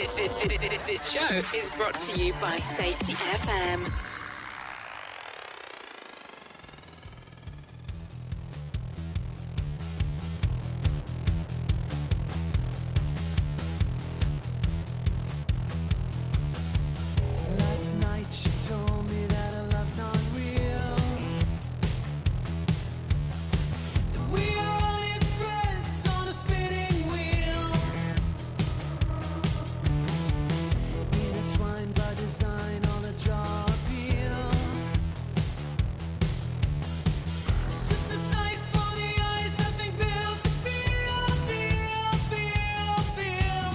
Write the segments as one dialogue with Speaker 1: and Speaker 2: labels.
Speaker 1: This show is brought to you by Safety FM.
Speaker 2: Last night she told me that her love's not real, that we are only threads on a spinning wheel, intertwined by design on a draw appeal. It's just a sight for the eyes, nothing built to feel, feel, feel, feel.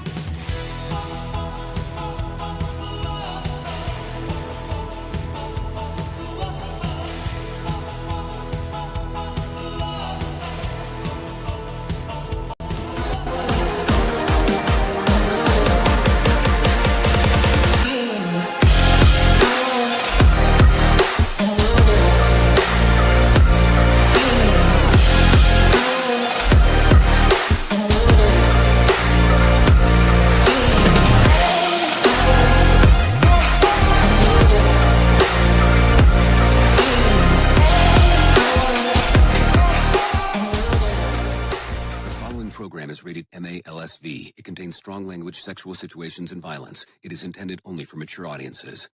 Speaker 3: The following program is rated MA-LSV. It contains strong language, sexual situations, and violence. It is intended only for mature audiences.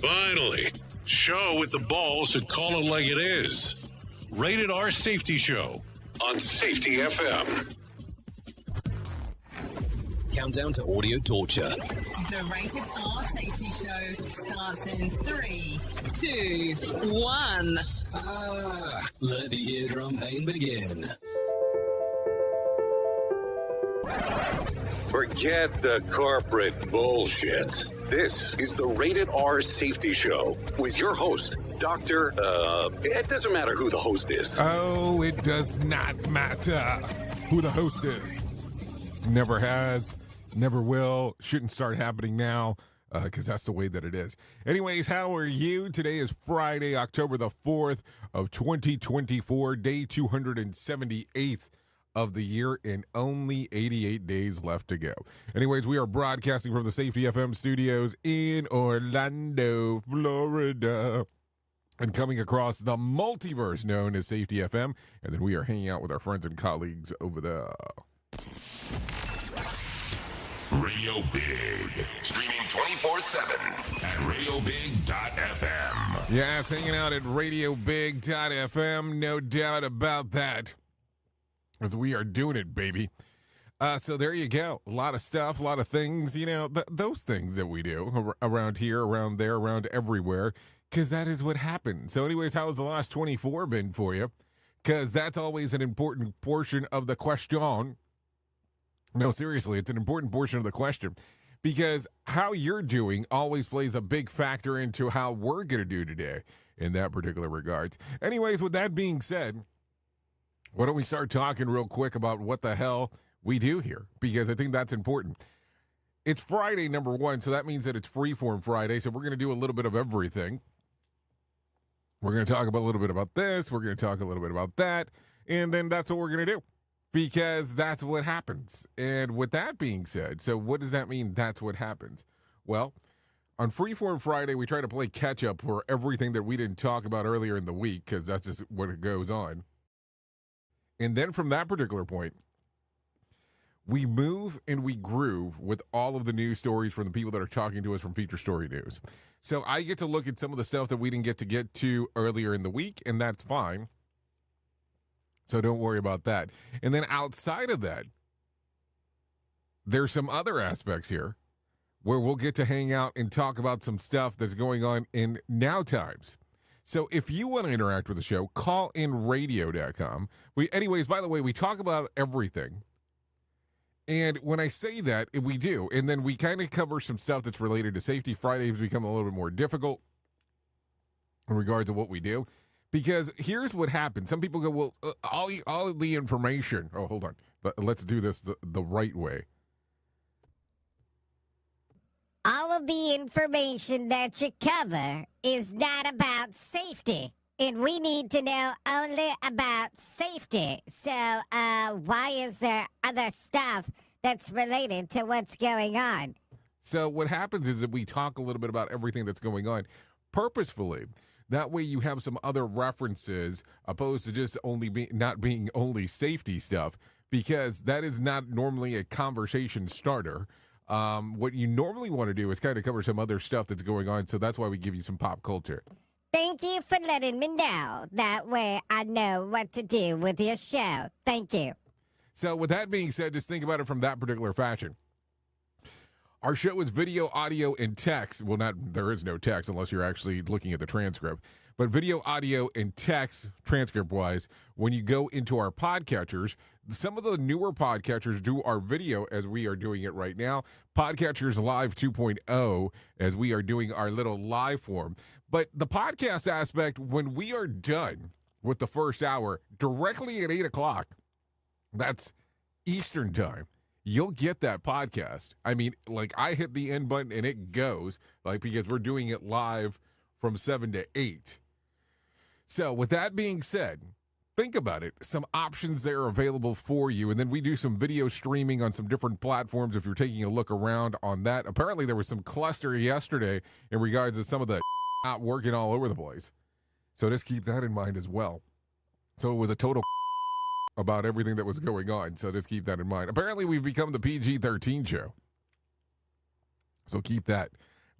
Speaker 4: Finally, show with the balls to call it like it is. Rated R Safety Show on Safety FM.
Speaker 5: Countdown to audio torture.
Speaker 6: The Rated R Safety Show starts in 3, 2, 1.
Speaker 5: Let the eardrum pain begin.
Speaker 4: Forget the corporate bullshit. This is the Rated R Safety Show with your host, Dr. It doesn't matter who the host is.
Speaker 7: Oh, it does not matter who the host is. Never has, never will, shouldn't start happening now, because that's the way that it is. Anyways, how are you? Today is Friday, October the 4th of 2024, day 278th of the year, and only 88 days left to go. Anyways, we are broadcasting from the Safety FM studios in Orlando, Florida, and coming across the multiverse known as Safety FM, and then we are hanging out with our friends and colleagues over there.
Speaker 8: Radio Big. Streaming 24/7 at radiobig.fm.
Speaker 7: Yes, hanging out at radiobig.fm, no doubt about that, as we are doing it, baby. So there you go. A lot of stuff, a lot of things, those things that we do around here, around there, around everywhere, because that is what happens. So anyways, how has the last 24 been for you? Because that's always an important portion of the question. No, seriously, it's an important portion of the question, because how you're doing always plays a big factor into how we're going to do today in that particular regards. Anyways, with that being said, why don't we start talking real quick about what the hell we do here, because I think that's important. It's Friday, number one, so that means that it's Freeform Friday, so we're going to do a little bit of everything. We're going to talk about a little bit about this, we're going to talk a little bit about that, and then that's what we're going to do, because that's what happens. And with that being said, so what does that mean, that's what happens? Well, on Freeform Friday, we try to play catch-up for everything that we didn't talk about earlier in the week, because that's just what it goes on. And then from that particular point, we move and we groove with all of the news stories from the people that are talking to us from Feature Story News. So I get to look at some of the stuff that we didn't get to earlier in the week, and that's fine. So don't worry about that. And then outside of that, there's some other aspects here where we'll get to hang out and talk about some stuff that's going on in now times. So if you want to interact with the show, call in radio.com. Anyways, by the way, we talk about everything. And when I say that, we do. And then we kind of cover some stuff that's related to safety. Fridays become a little bit more difficult in regards to what we do. Because here's what happens. Some people go, well, all of the information. Oh, hold on. Let's do this the right way.
Speaker 9: All of the information that you cover is not about safety. And we need to know only about safety. So why is there other stuff that's related to what's going on.
Speaker 7: So what happens is that we talk a little bit about everything that's going on purposefully. That way you have some other references opposed to just not being only safety stuff, because that is not normally a conversation starter. What you normally want to do is kind of cover some other stuff that's going on. So that's why we give you some pop culture.
Speaker 9: Thank you for letting me know. That way I know what to do with your show. Thank you.
Speaker 7: So with that being said, just think about it from that particular fashion. Our show is video, audio, and text. Well, there is no text unless you're actually looking at the transcript. But video, audio, and text, transcript-wise, when you go into our podcatchers, some of the newer podcatchers do our video as we are doing it right now. Podcatchers Live 2.0 as we are doing our little live form. But the podcast aspect, when we are done with the first hour, directly at 8 o'clock, that's Eastern time, you'll get that podcast. I mean, like, I hit the end button and it goes, like, because we're doing it live from 7 to 8. So with that being said, think about it. Some options there are available for you. And then we do some video streaming on some different platforms if you're taking a look around on that. Apparently there was some cluster yesterday in regards to some of the not working all over the place. So just keep that in mind as well. So it was a total about everything that was going on. So just keep that in mind. Apparently we've become the PG-13 show. So keep that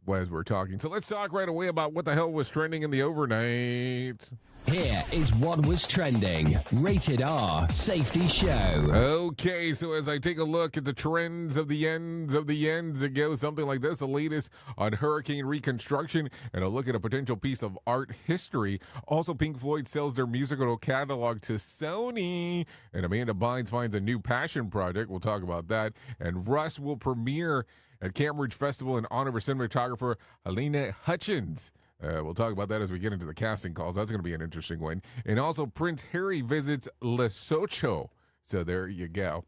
Speaker 7: as we're talking. So let's talk right away about what the hell was trending in the overnight.
Speaker 10: Here is what was trending. Rated R Safety Show.
Speaker 7: Okay, so as I take a look at the trends of the ends, it goes something like this. The latest on hurricane reconstruction and a look at a potential piece of art history. Also, Pink Floyd sells their musical catalog to Sony. And Amanda Bynes finds a new passion project. We'll talk about that. And Russ will premiere at Cambridge Festival in honor of cinematographer Helena Hutchins. We'll talk about that as we get into the casting calls. That's going to be an interesting one. And also, Prince Harry visits Lesotho. So there you go.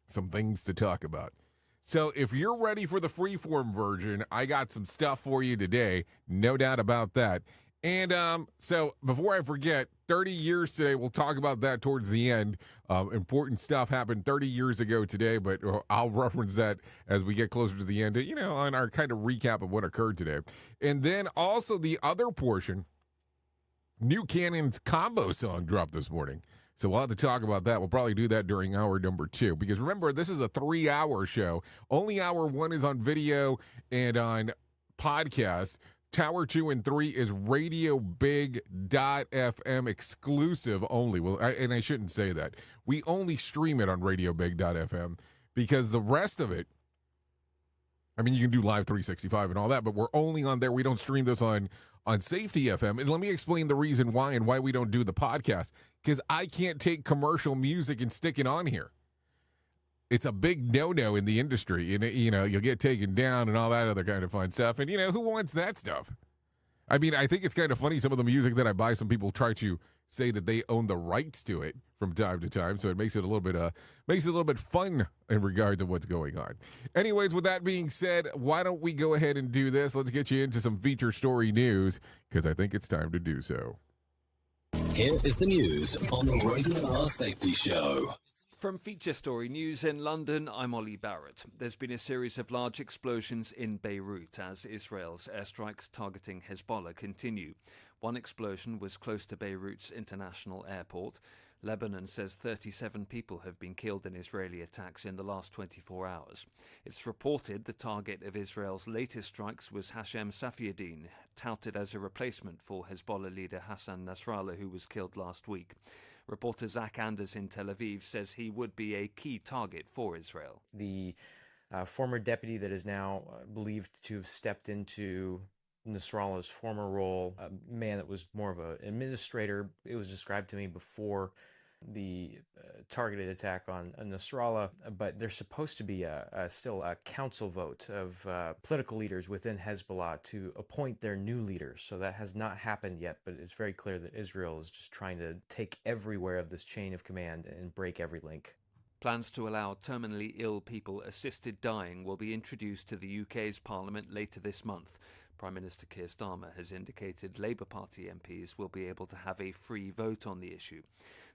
Speaker 7: Some things to talk about. So if you're ready for the freeform version, I got some stuff for you today. No doubt about that. And so before I forget, 30 years today, we'll talk about that towards the end. Important stuff happened 30 years ago today, but I'll reference that as we get closer to the end, on our kind of recap of what occurred today. And then also the other portion, New Cannon's combo song dropped this morning. So we'll have to talk about that. We'll probably do that during hour number 2. Because remember, this is a 3-hour show. Only hour 1 is on video and on podcast. Tower 2 and 3 is RadioBig.fm exclusive only. Well, and I shouldn't say that. We only stream it on RadioBig.fm because the rest of it, I mean, you can do Live 365 and all that, but we're only on there. We don't stream this on Safety FM. And let me explain the reason why and why we don't do the podcast. Because I can't take commercial music and stick it on here. It's a big no-no in the industry. And, you'll get taken down and all that other kind of fun stuff. And, who wants that stuff? I mean, I think it's kind of funny. Some of the music that I buy, some people try to say that they own the rights to it from time to time. So it makes it a little bit fun in regards to what's going on. Anyways, with that being said, why don't we go ahead and do this? Let's get you into some feature story news because I think it's time to do so.
Speaker 5: Here is the news on the Rated R Safety Show.
Speaker 11: From Feature Story News in London, I'm Ollie Barrett. There's been a series of large explosions in Beirut as Israel's airstrikes targeting Hezbollah continue. One explosion was close to Beirut's international airport. Lebanon says 37 people have been killed in Israeli attacks in the last 24 hours. It's reported the target of Israel's latest strikes was Hashem Safieddine, touted as a replacement for Hezbollah leader Hassan Nasrallah, who was killed last week. Reporter Zach Anders in Tel Aviv says he would be a key target for Israel.
Speaker 12: The former deputy that is now believed to have stepped into Nasrallah's former role, a man that was more of an administrator, it was described to me before the targeted attack on Nasrallah, but there's supposed to be still a council vote of political leaders within Hezbollah to appoint their new leaders. So that has not happened yet, but it's very clear that Israel is just trying to take everywhere of this chain of command and break every link.
Speaker 11: Plans to allow terminally ill people assisted dying will be introduced to the UK's Parliament later this month. Prime Minister Keir Starmer has indicated Labour Party MPs will be able to have a free vote on the issue.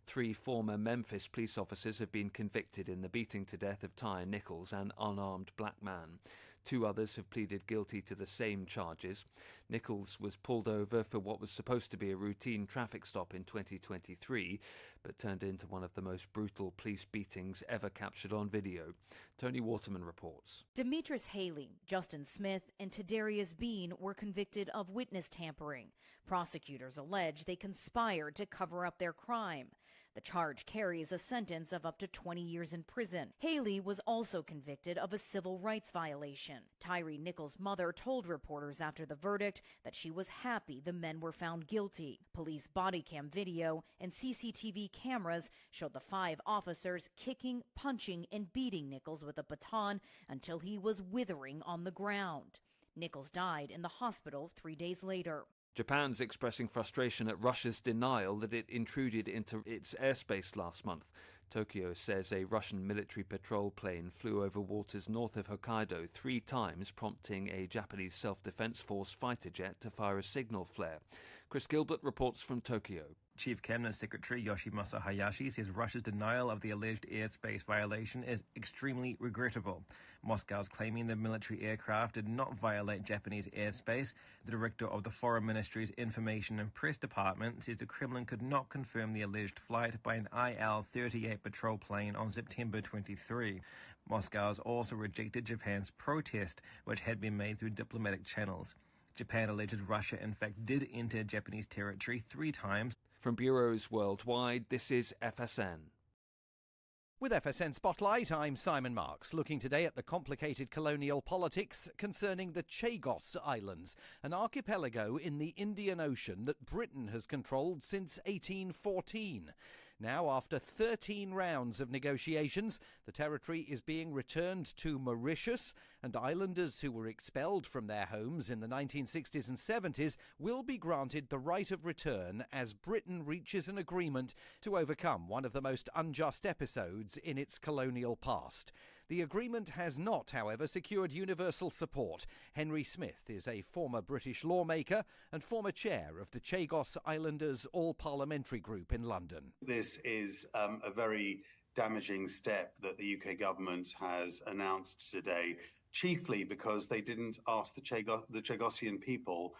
Speaker 11: 3 former Memphis police officers have been convicted in the beating to death of Tyre Nichols, an unarmed black man. 2 others have pleaded guilty to the same charges. Nichols was pulled over for what was supposed to be a routine traffic stop in 2023, but turned into one of the most brutal police beatings ever captured on video. Tony Waterman reports.
Speaker 13: Demetris Haley, Justin Smith, and Tadarius Bean were convicted of witness tampering. Prosecutors allege they conspired to cover up their crime. The charge carries a sentence of up to 20 years in prison. Haley was also convicted of a civil rights violation. Tyre Nichols' mother told reporters after the verdict that she was happy the men were found guilty. Police body cam video and CCTV cameras showed the 5 officers kicking, punching, and beating Nichols with a baton until he was withering on the ground. Nichols died in the hospital 3 days later.
Speaker 11: Japan's expressing frustration at Russia's denial that it intruded into its airspace last month. Tokyo says a Russian military patrol plane flew over waters north of Hokkaido 3 times, prompting a Japanese self-defense force fighter jet to fire a signal flare. Chris Gilbert reports from Tokyo.
Speaker 14: Chief Cabinet Secretary Yoshimasa Hayashi says Russia's denial of the alleged airspace violation is extremely regrettable. Moscow's claiming the military aircraft did not violate Japanese airspace. The director of the Foreign Ministry's Information and Press Department says the Kremlin could not confirm the alleged flight by an IL-38 patrol plane on September 23. Moscow has also rejected Japan's protest, which had been made through diplomatic channels. Japan alleges Russia, in fact, did enter Japanese territory 3 times.
Speaker 11: From bureaus worldwide, this is FSN.
Speaker 15: With FSN Spotlight, I'm Simon Marks, looking today at the complicated colonial politics concerning the Chagos Islands, an archipelago in the Indian Ocean that Britain has controlled since 1814. Now, after 13 rounds of negotiations, the territory is being returned to Mauritius, and islanders who were expelled from their homes in the 1960s and 70s will be granted the right of return as Britain reaches an agreement to overcome one of the most unjust episodes in its colonial past. The agreement has not, however, secured universal support. Henry Smith is a former British lawmaker and former chair of the Chagos Islanders All-Parliamentary Group in London.
Speaker 16: This is a very damaging step that the UK government has announced today, chiefly because they didn't ask the Chagosian people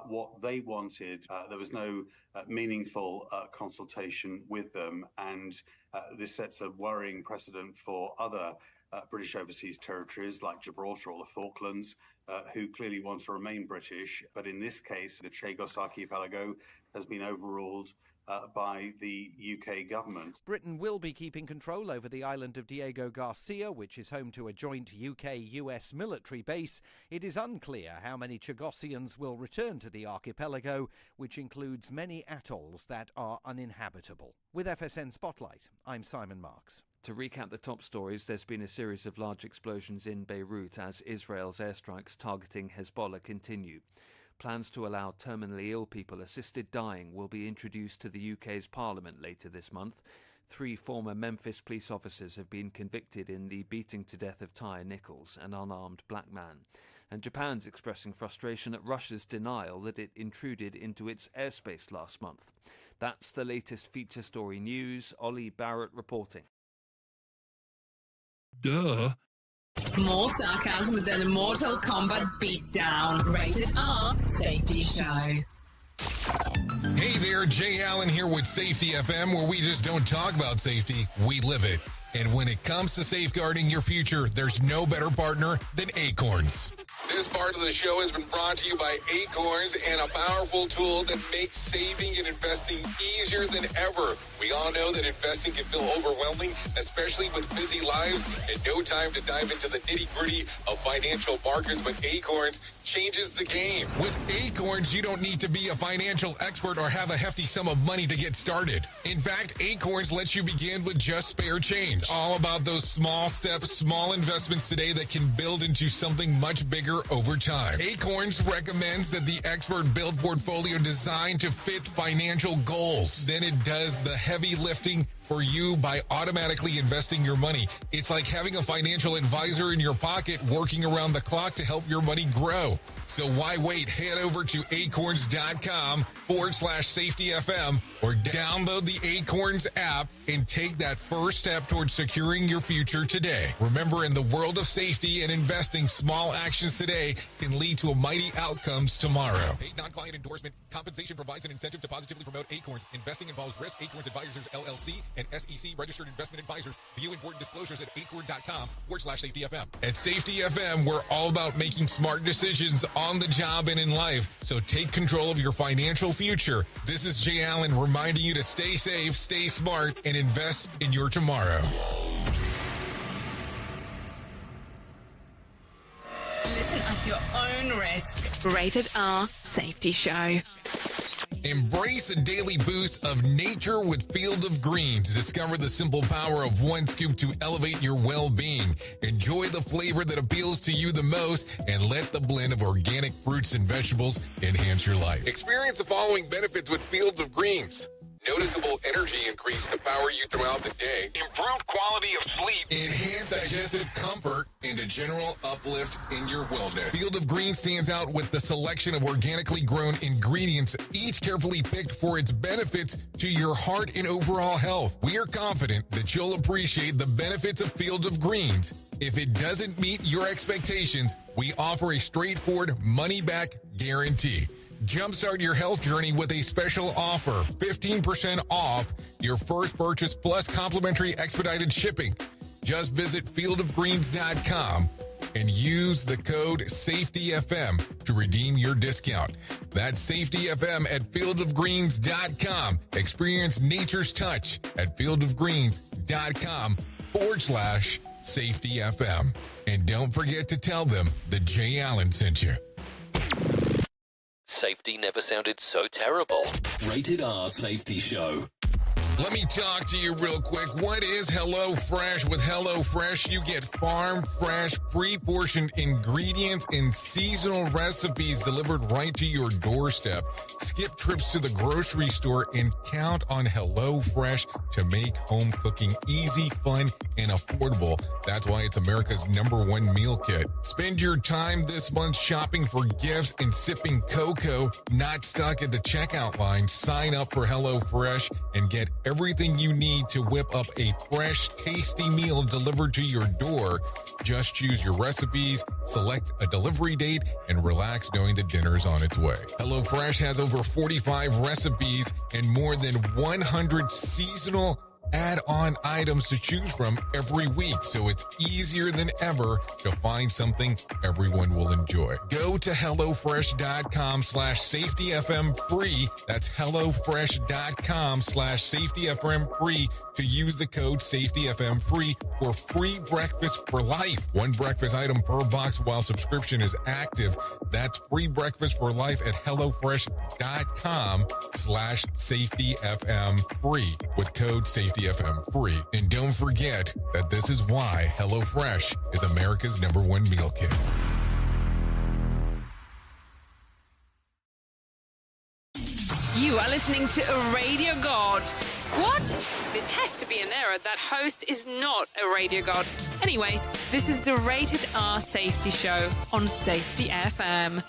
Speaker 16: what they wanted. There was no meaningful consultation with them, and this sets a worrying precedent for other British overseas territories like Gibraltar or the Falklands, who clearly want to remain British. But in this case, the Chagos archipelago has been overruled by the UK government.
Speaker 15: Britain will be keeping control over the island of Diego Garcia, which is home to a joint UK-US military base. It is unclear how many Chagosians will return to the archipelago, which includes many atolls that are uninhabitable. With FSN Spotlight, I'm Simon Marks.
Speaker 11: To recap the top stories, there's been a series of large explosions in Beirut as Israel's airstrikes targeting Hezbollah continue. Plans to allow terminally ill people assisted dying will be introduced to the UK's Parliament later this month. 3 former Memphis police officers have been convicted in the beating to death of Tyre Nichols, an unarmed black man. And Japan's expressing frustration at Russia's denial that it intruded into its airspace last month. That's the latest feature story news. Ollie Barrett reporting.
Speaker 8: Duh.
Speaker 6: More sarcasm than a Mortal Kombat beatdown. Rated R Safety Show.
Speaker 17: Hey there, Jay Allen here with Safety FM, where we just don't talk about safety, we live it. And when it comes to safeguarding your future, there's no better partner than Acorns. This part of the show has been brought to you by Acorns and a powerful tool that makes saving and investing easier than ever. We all know that investing can feel overwhelming, especially with busy lives and no time to dive into the nitty-gritty of financial markets, but Acorns changes the game. With Acorns, you don't need to be a financial expert or have a hefty sum of money to get started. In fact, Acorns lets you begin with just spare change. It's all about those small steps, small investments today that can build into something much bigger over time. Acorns recommends that the expert build portfolio designed to fit financial goals. Then it does the heavy lifting for you by automatically investing your money. It's like having a financial advisor in your pocket working around the clock to help your money grow. So why wait? Head over to acorns.com/safetyfm or download the Acorns app and take that first step towards securing your future today. Remember, in the world of safety and investing, small actions today can lead to mighty outcomes tomorrow. Paid non-client endorsement. Compensation provides an incentive to positively promote Acorns. Investing involves risk. Acorns Advisors, LLC, and SEC registered investment advisors. View important disclosures at acorn.com/safetyfm. At Safety FM, we're all about making smart decisions on the job and in life. So take control of your financial future. This is Jay Allen reminding you to stay safe, stay smart, and invest in your tomorrow.
Speaker 1: Listen at your own risk. Rated R Safety Show.
Speaker 17: Embrace a daily boost of nature with Field of Greens. Discover the simple power of one scoop to elevate your well-being. Enjoy the flavor that appeals to you the most and let the blend of organic fruits and vegetables enhance your life. Experience the following benefits with Fields of Greens. Noticeable energy increase to power you throughout the day. Improved quality of sleep. Enhanced digestive comfort and a general uplift in your wellness. Field of Green stands out with the selection of organically grown ingredients, each carefully picked for its benefits to your heart and overall health. We are confident that you'll appreciate the benefits of Field of Greens. If it doesn't meet your expectations, we offer a straightforward money-back guarantee. Jumpstart your health journey with a special offer, 15% off your first purchase plus complimentary expedited shipping. Just visit fieldofgreens.com and use the code SAFETYFM to redeem your discount. That's SAFETYFM at fieldofgreens.com. Experience nature's touch at fieldofgreens.com/SAFETYFM. And don't forget to tell them that Jay Allen sent you.
Speaker 5: Safety never sounded so terrible. Rated R Safety Show.
Speaker 17: Let me talk to you real quick. What is HelloFresh? With HelloFresh, you get farm fresh, pre-portioned ingredients and seasonal recipes delivered right to your doorstep. Skip trips to the grocery store and count on HelloFresh to make home cooking easy, fun, and affordable. That's why it's America's #1 meal kit. Spend your time this month shopping for gifts and sipping cocoa, not stuck at the checkout line. Sign up for HelloFresh and get everything you need to whip up a fresh, tasty meal delivered to your door. Just choose your recipes, select a delivery date, and relax knowing that dinner's on its way. HelloFresh has over 45 recipes and more than 100 seasonal add-on items to choose from every week, so it's easier than ever to find something everyone will enjoy. Go to HelloFresh.com/SafetyFM free. That's HelloFresh.com/SafetyFM free to use the code SafetyFM free for free breakfast for life. One breakfast item per box while subscription is active. That's free breakfast for life at HelloFresh.com/SafetyFM free with code SafetyFM free. And don't forget that this is why HelloFresh is America's #1 meal kit.
Speaker 1: You are listening to a radio god. What? This has to be an error. That host is not a radio god. Anyways, this is the Rated R Safety Show on Safety FM.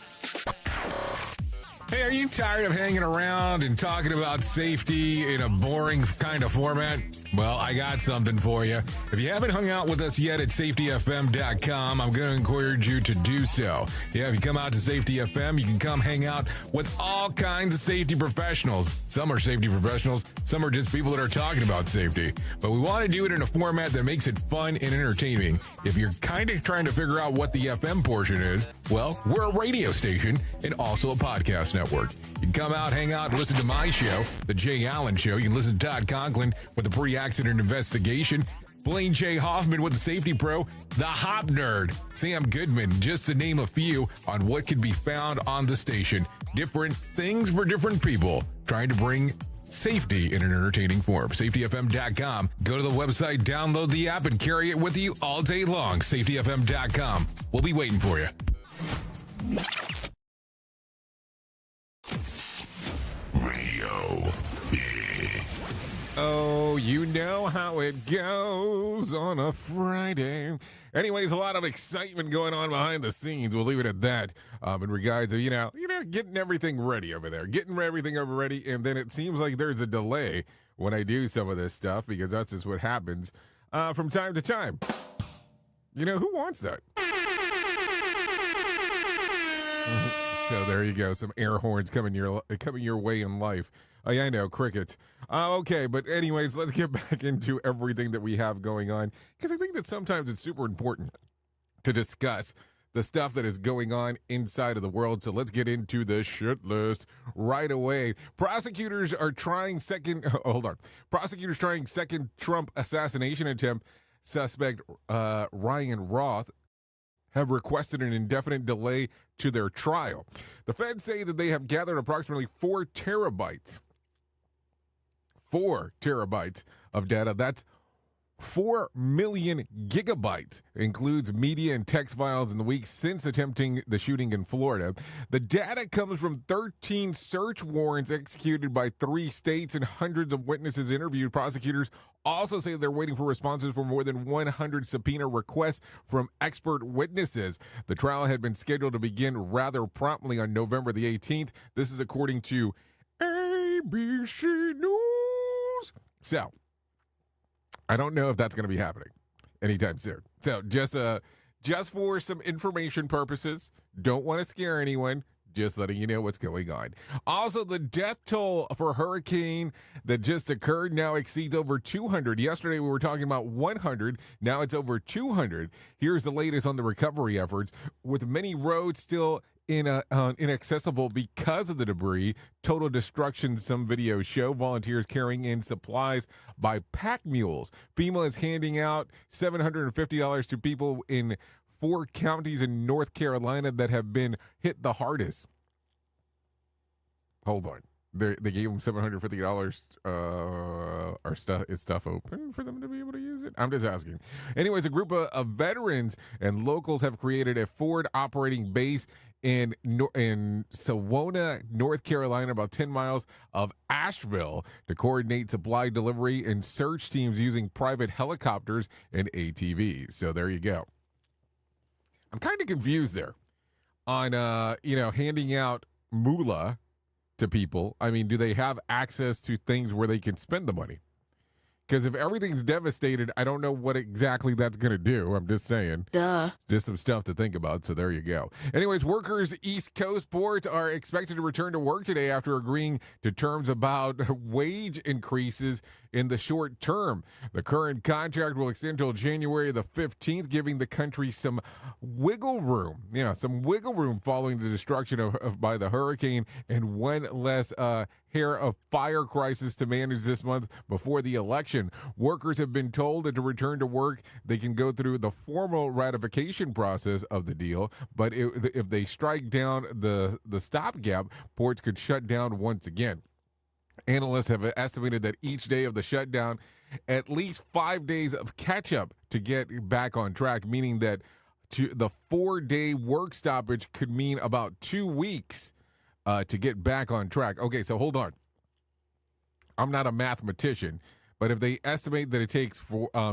Speaker 7: Hey, are you tired of hanging around and talking about safety in a boring kind of format? Well, I got something for you. If you haven't hung out with us yet at safetyfm.com, I'm going to encourage you to do so. Yeah, if you come out to Safety FM, you can come hang out with all kinds of safety professionals. Some are safety professionals, some are just people that are talking about safety. But we want to do it in a format that makes it fun and entertaining. If you're kind of trying to figure out what the FM portion is, well, we're a radio station and also a podcast network. You can come out, hang out, listen to my show, The Jay Allen Show. You can listen to Todd Conklin with the pre-accident investigation, Blaine J. Hoffman with the Safety Pro, The Hop Nerd, Sam Goodman, just to name a few on what can be found on the station. Different things for different people, trying to bring safety in an entertaining form. SafetyFM.com. Go to the website, download the app, and carry it with you all day long. SafetyFM.com. We'll be waiting for you.
Speaker 8: Radio Big.
Speaker 7: Oh, you know how it goes on a Friday. Anyways, a lot of excitement going on behind the scenes. We'll leave it at that. In regards to, getting everything ready over there, getting everything over ready. And then it seems like there's a delay when I do some of this stuff because that's just what happens from time to time. Who wants that? So there you go. Some air horns coming your way in life. Yeah, I know, crickets. Okay, but anyways, let's get back into everything that we have going on because I think that sometimes it's super important to discuss the stuff that is going on inside of the world. So let's get into the shit list right away. Prosecutors trying second Trump assassination attempt. Suspect Ryan Roth have requested an indefinite delay to their trial. The feds say that they have gathered approximately 4 terabytes of data. That's 4 million gigabytes, includes media and text files in the week since attempting the shooting in Florida. The data comes from 13 search warrants executed by 3 states and hundreds of witnesses interviewed. Prosecutors also say they're waiting for responses for more than 100 subpoena requests from expert witnesses. The trial had been scheduled to begin rather promptly on November the 18th. This is according to ABC News. So, I don't know if that's going to be happening anytime soon. So just for some information purposes, don't want to scare anyone, just letting you know what's going on. Also, the death toll for hurricane that just occurred now exceeds over 200. Yesterday, we were talking about 100. Now it's over 200. Here's the latest on the recovery efforts. With many roads still inaccessible because of the debris, total destruction, some videos show. Volunteers carrying in supplies by pack mules. FEMA is handing out $750 to people in 4 counties in North Carolina that have been hit the hardest. Hold on. They gave them $750. Is stuff open for them to be able to use it? I'm just asking. Anyways, a group of veterans and locals have created a forward operating base in Sawona, North Carolina, about 10 miles of Asheville, to coordinate supply delivery and search teams using private helicopters and ATVs. So there you go. I'm kind of confused there on, handing out moolah to people. I mean, do they have access to things where they can spend the money? Because if everything's devastated, I don't know what exactly that's going to do. I'm just saying.
Speaker 18: Duh.
Speaker 7: Just some stuff to think about. So there you go. Anyways, workers East Coast ports are expected to return to work today after agreeing to terms about wage increases in the short term. The current contract will extend until January the 15th, giving the country some wiggle room. Some wiggle room following the destruction by the hurricane and one less hair of fire crisis to manage this month before the election. Workers have been told that to return to work, they can go through the formal ratification process of the deal, but if they strike down the stopgap, ports could shut down once again. Analysts have estimated that each day of the shutdown, at least 5 days of catch-up to get back on track, meaning that the 4-day work stoppage could mean about 2 weeks to get back on track. Okay, so hold on. I'm not a mathematician, but if they estimate that it takes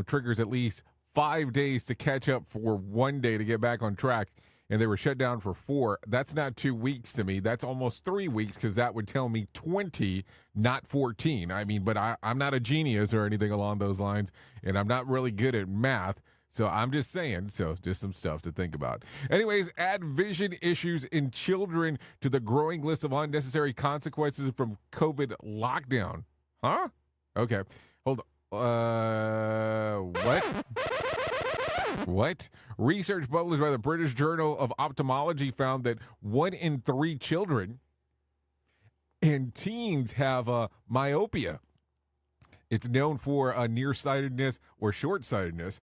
Speaker 7: triggers at least 5 days to catch up for 1 day to get back on track, and they were shut down for 4, that's not 2 weeks to me. That's almost 3 weeks, because that would tell me 20, not 14. I mean, but I'm not a genius or anything along those lines, and I'm not really good at math. So I'm just saying, just some stuff to think about. Anyways, add vision issues in children to the growing list of unnecessary consequences from COVID lockdown. Huh? Okay. Hold on. What? What? Research published by the British Journal of Ophthalmology found that 1 in 3 children and teens have myopia. It's known for nearsightedness or short-sightedness.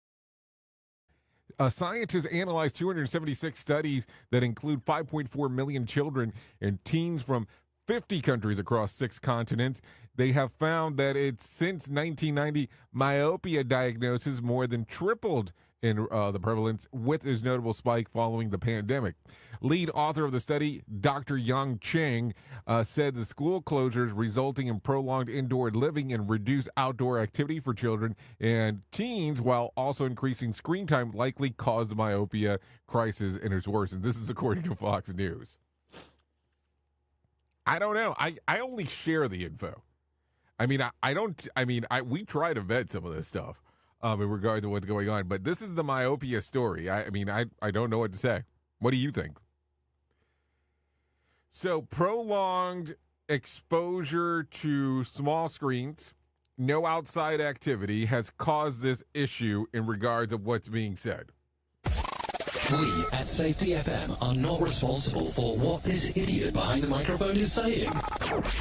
Speaker 7: Scientists analyzed 276 studies that include 5.4 million children and teens from 50 countries across 6 continents. They have found that since 1990, myopia diagnosis more than tripled in the prevalence, with this notable spike following the pandemic. Lead author of the study, Dr. Yang Cheng, said the school closures resulting in prolonged indoor living and reduced outdoor activity for children and teens, while also increasing screen time, likely caused the myopia crisis in its worsened. This is according to Fox News. I don't know. I only share the info. I mean, we try to vet some of this stuff in regard to what's going on, but this is the myopia story. I don't know what to say. What do you think? So, prolonged exposure to small screens, no outside activity has caused this issue in regards of what's being said.
Speaker 5: We at Safety FM are not responsible for what this idiot behind the microphone is saying.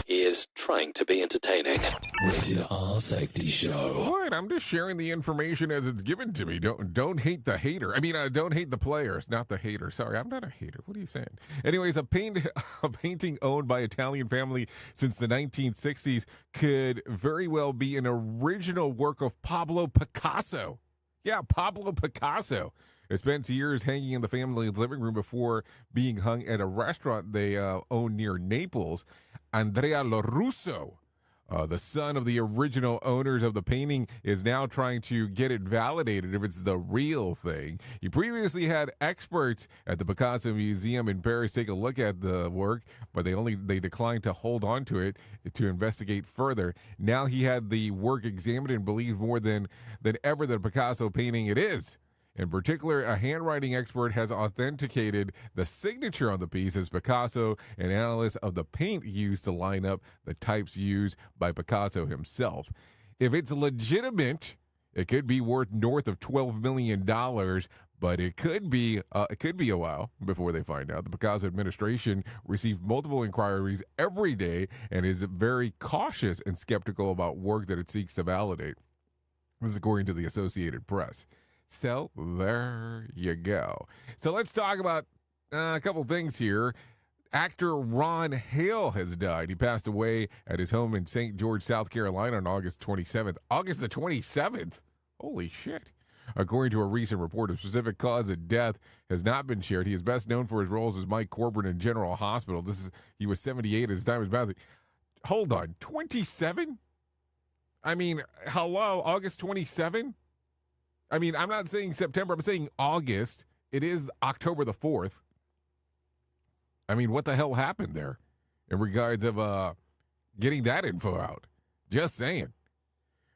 Speaker 5: He is trying to be entertaining. Rated R Safety Show.
Speaker 7: What? I'm just sharing the information as it's given to me. Don't hate the hater. Don't hate the players, not the hater. Sorry, I'm not a hater. What are you saying? Anyways, a painting owned by Italian family since the 1960s could very well be an original work of Pablo Picasso. Yeah, Pablo Picasso. It spent years hanging in the family's living room before being hung at a restaurant they own near Naples. Andrea Lorusso, the son of the original owners of the painting, is now trying to get it validated if it's the real thing. He previously had experts at the Picasso Museum in Paris take a look at the work, but they declined to hold on to it to investigate further. Now he had the work examined and believes more than ever that Picasso painting it is. In particular, a handwriting expert has authenticated the signature on the piece as Picasso, an analyst of the paint used to line up the types used by Picasso himself. If it's legitimate, it could be worth north of $12 million, but it could be a while before they find out. The Picasso administration received multiple inquiries every day and is very cautious and skeptical about work that it seeks to validate. This is according to the Associated Press. So there you go. So let's talk about a couple things here. Actor Ron Hale has died. He passed away at his home in St. George, South Carolina on August 27th. August the 27th? Holy shit. According to a recent report, a specific cause of death has not been shared. He is best known for his roles as Mike Corbin in General Hospital. He was 78 at his time was passing. Hold on, 27? Hello, August 27? I'm not saying September. I'm saying August. It is October the 4th. What the hell happened there in regards of getting that info out? Just saying.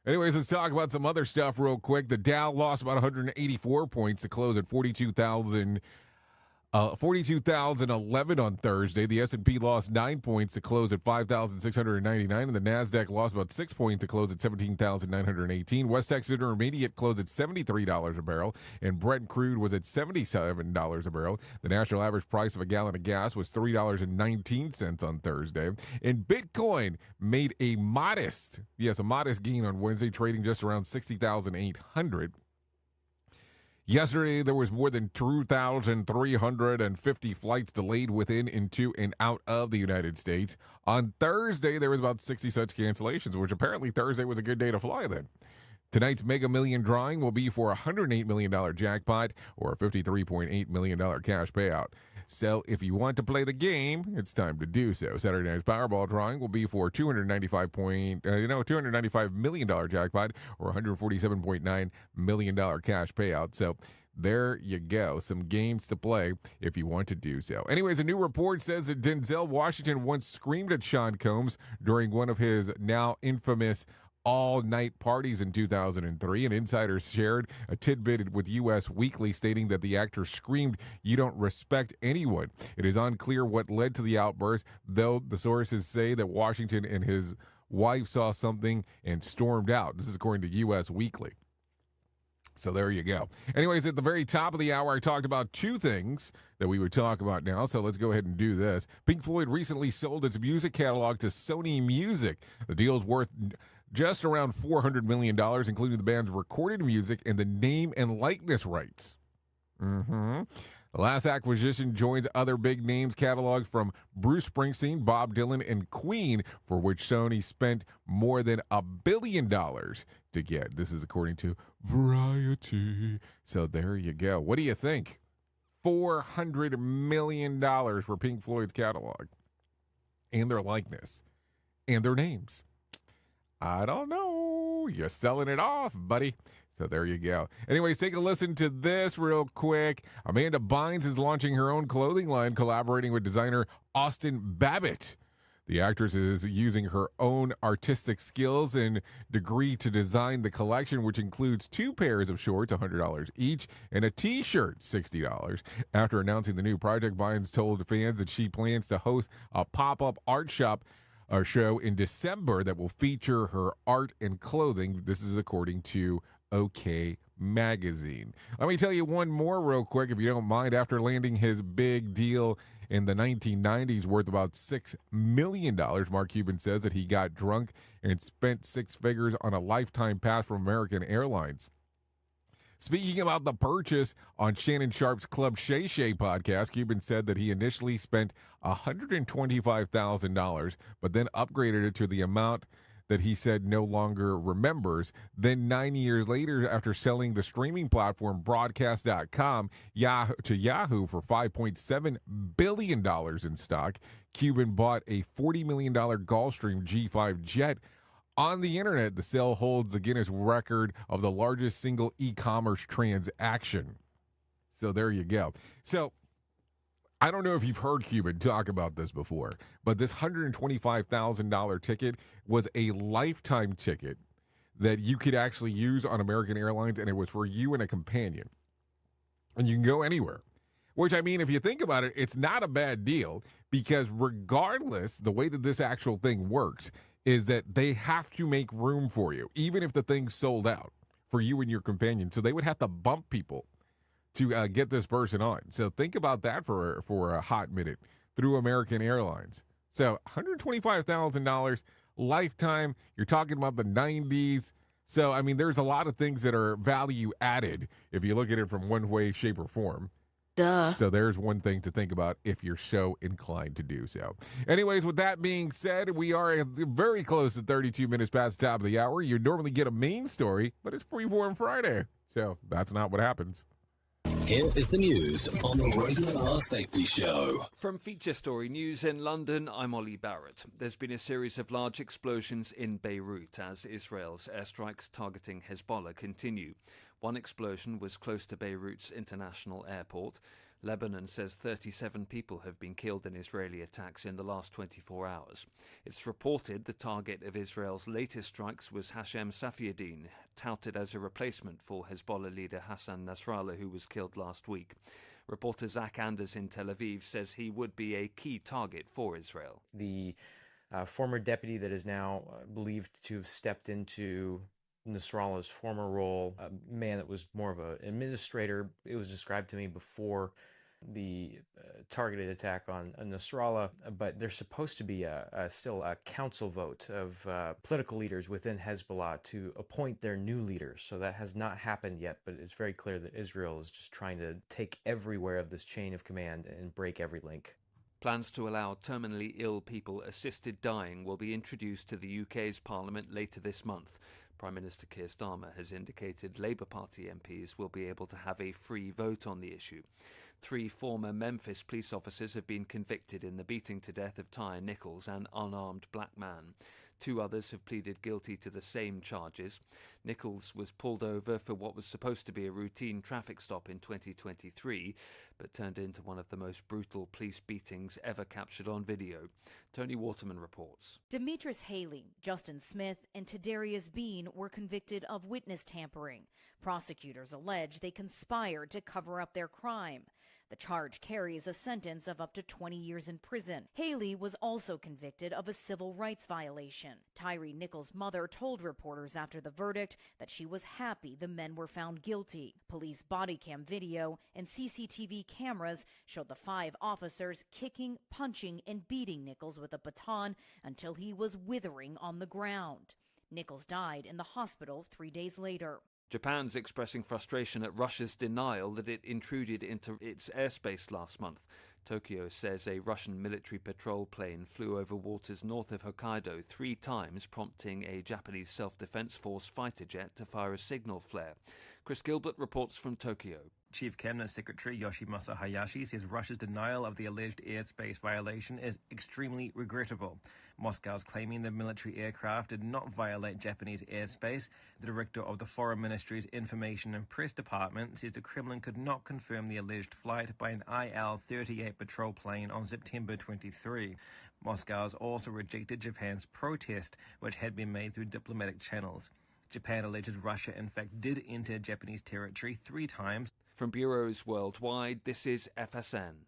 Speaker 7: Anyways, let's talk about some other stuff real quick. The Dow lost about 184 points to close at 42,011 on Thursday. The S&P lost 9 points to close at 5,699, and the Nasdaq lost about 6 points to close at 17,918. West Texas Intermediate closed at $73 a barrel, and Brent crude was at $77 a barrel. The national average price of a gallon of gas was $3.19 on Thursday, and Bitcoin made a modest gain on Wednesday, trading just around 60,800. Yesterday, there was more than 2,350 flights delayed within, into, and out of the United States. On Thursday, there was about 60 such cancellations, which apparently Thursday was a good day to fly then. Tonight's Mega Million drawing will be for a $108 million jackpot or a $53.8 million cash payout. So if you want to play the game, it's time to do so. Saturday night's Powerball drawing will be for $295 million jackpot or $147.9 million cash payout. So there you go. Some games to play if you want to do so. Anyways, a new report says that Denzel Washington once screamed at Sean Combs during one of his now infamous all-night parties in 2003. An insider shared a tidbit with U.S. Weekly stating that the actor screamed, "You don't respect anyone." It is unclear what led to the outburst, though the sources say that Washington and his wife saw something and stormed out. This is according to U.S. Weekly. So there you go. Anyways, at the very top of the hour, I talked about two things that we would talk about now, so let's go ahead and do this. Pink Floyd recently sold its music catalog to Sony Music. The deal's worth just around $400 million, including the band's recorded music and the name and likeness rights. The last acquisition joins other big names cataloged from Bruce Springsteen, Bob Dylan, and Queen, for which Sony spent more than $1 billion to get. This is according to Variety. So there you go. What do you think? $400 million for Pink Floyd's catalog and their likeness and their names. I don't know. You're selling it off, buddy. So there you go. Anyways, take a listen to this real quick. Amanda Bynes is launching her own clothing line, collaborating with designer Austin Babbitt. The actress is using her own artistic skills and degree to design the collection, which includes 2 pairs of shorts, $100 each, and a t-shirt, $60. After announcing the new project, Bynes told fans that she plans to host a pop-up art shop or show in December that will feature her art and clothing. This is according to OK Magazine. Let me tell you one more real quick, if you don't mind. After landing his big deal in the 1990s worth about $6 million, Mark Cuban says that he got drunk and spent 6 figures on a lifetime pass from American Airlines. Speaking about the purchase on Shannon Sharp's Club Shay Shay podcast, Cuban said that he initially spent $125,000, but then upgraded it to the amount that he said no longer remembers. Then 9 years later, after selling the streaming platform broadcast.com to Yahoo for $5.7 billion in stock, Cuban bought a $40 million Gulfstream G5 jet. On the internet, the sale holds the Guinness record of the largest single e-commerce transaction. So there you go. So I don't know if you've heard Cuban talk about this before, but this $125,000 ticket was a lifetime ticket that you could actually use on American Airlines, and it was for you and a companion. And you can go anywhere. Which, I mean, if you think about it, it's not a bad deal, because regardless, the way that this actual thing works is that they have to make room for you, even if the thing's sold out, for you and your companion. So they would have to bump people to get this person on. So think about that for a hot minute through American Airlines. So $125,000 lifetime. You're talking about the 90s. So, I mean, there's a lot of things that are value added if you look at it from one way, shape, or form.
Speaker 1: Duh.
Speaker 7: So there's one thing to think about if you're so inclined to do so. Anyways, with that being said, we are very close to 32 minutes past the top of the hour. You normally get a main story, but it's Freeform Friday. So that's not what happens.
Speaker 5: Here is the news on the Rated R Safety Show.
Speaker 11: From Feature Story News in London, I'm Ollie Barrett. There's been a series of large explosions in Beirut as Israel's airstrikes targeting Hezbollah continue. One explosion was close to Beirut's international airport. Lebanon says 37 people have been killed in Israeli attacks in the last 24 hours. It's reported the target of Israel's latest strikes was Hashem Safieddine, touted as a replacement for Hezbollah leader Hassan Nasrallah, who was killed last week. Reporter Zach Anders in Tel Aviv says he would be a key target for Israel.
Speaker 12: The former deputy that is now believed to have stepped into Nasrallah's former role, a man that was more of an administrator. It was described to me before the targeted attack on Nasrallah, but there's supposed to be still a council vote of political leaders within Hezbollah to appoint their new leaders. So that has not happened yet, but it's very clear that Israel is just trying to take everywhere of this chain of command and break every link.
Speaker 11: Plans to allow terminally ill people assisted dying will be introduced to the UK's Parliament later this month. Prime Minister Keir Starmer has indicated Labour Party MPs will be able to have a free vote on the issue. 3 former Memphis police officers have been convicted in the beating to death of Tyre Nichols, an unarmed black man. 2 others have pleaded guilty to the same charges. Nichols was pulled over for what was supposed to be a routine traffic stop in 2023, but turned into one of the most brutal police beatings ever captured on video. Tony Waterman reports.
Speaker 13: Demetris Haley, Justin Smith, and Tadarius Bean were convicted of witness tampering. Prosecutors allege they conspired to cover up their crime. The charge carries a sentence of up to 20 years in prison. Haley was also convicted of a civil rights violation. Tyree Nichols' mother told reporters after the verdict that she was happy the men were found guilty. Police body cam video and CCTV cameras showed the 5 officers kicking, punching, and beating Nichols with a baton until he was withering on the ground. Nichols died in the hospital 3 days later.
Speaker 11: Japan's expressing frustration at Russia's denial that it intruded into its airspace last month. Tokyo says a Russian military patrol plane flew over waters north of Hokkaido 3 times, prompting a Japanese self-defense force fighter jet to fire a signal flare. Chris Gilbert reports from Tokyo.
Speaker 14: Chief Cabinet Secretary Yoshimasa Hayashi says Russia's denial of the alleged airspace violation is extremely regrettable. Moscow's claiming the military aircraft did not violate Japanese airspace. The director of the Foreign Ministry's Information and Press Department says the Kremlin could not confirm the alleged flight by an Il-38 patrol plane on September 23. Moscow has also rejected Japan's protest, which had been made through diplomatic channels. Japan alleges Russia, in fact, did enter Japanese territory 3 times.
Speaker 11: From bureaus worldwide, this is FSN.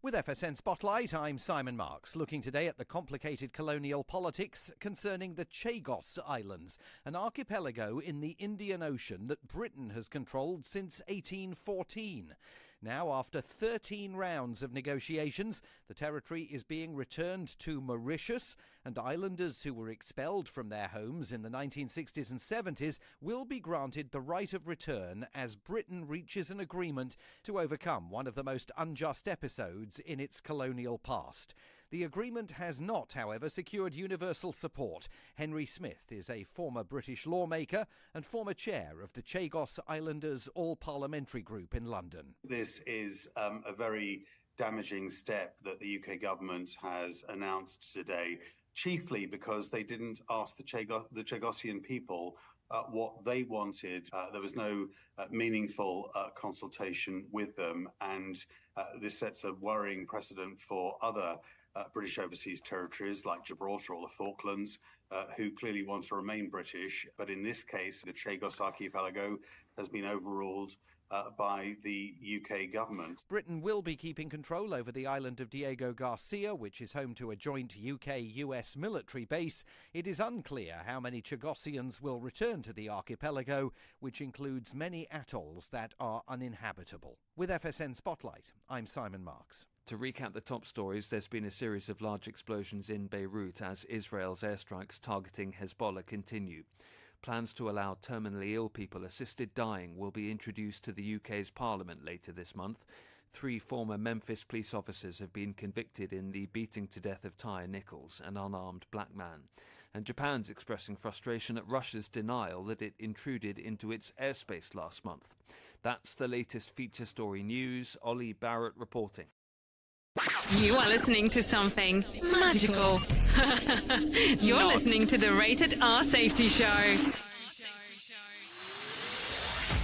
Speaker 15: With FSN Spotlight, I'm Simon Marks, looking today at the complicated colonial politics concerning the Chagos Islands, an archipelago in the Indian Ocean that Britain has controlled since 1814. Now, after 13 rounds of negotiations, the territory is being returned to Mauritius, and islanders who were expelled from their homes in the 1960s and 70s will be granted the right of return as Britain reaches an agreement to overcome one of the most unjust episodes in its colonial past. The agreement has not, however, secured universal support. Henry Smith is a former British lawmaker and former chair of the Chagos Islanders All-Parliamentary Group in London.
Speaker 16: This is a very damaging step that the UK government has announced today, chiefly because they didn't ask the Chagosian people what they wanted. There was no meaningful consultation with them, and this sets a worrying precedent for other British overseas territories like Gibraltar or the Falklands, who clearly want to remain British. But in this case, the Chagos archipelago has been overruled by the UK government.
Speaker 15: Britain will be keeping control over the island of Diego Garcia, which is home to a joint UK-US military base. It is unclear how many Chagosians will return to the archipelago, which includes many atolls that are uninhabitable. With FSN Spotlight, I'm Simon Marks.
Speaker 11: To recap the top stories, there's been a series of large explosions in Beirut as Israel's airstrikes targeting Hezbollah continue. Plans to allow terminally ill people assisted dying will be introduced to the UK's Parliament later this month. 3 former Memphis police officers have been convicted in the beating to death of Tyre Nichols, an unarmed black man. And Japan's expressing frustration at Russia's denial that it intruded into its airspace last month. That's the latest feature story news. Ollie Barrett reporting.
Speaker 1: You are listening to something magical. You're listening to the Rated R Safety Show.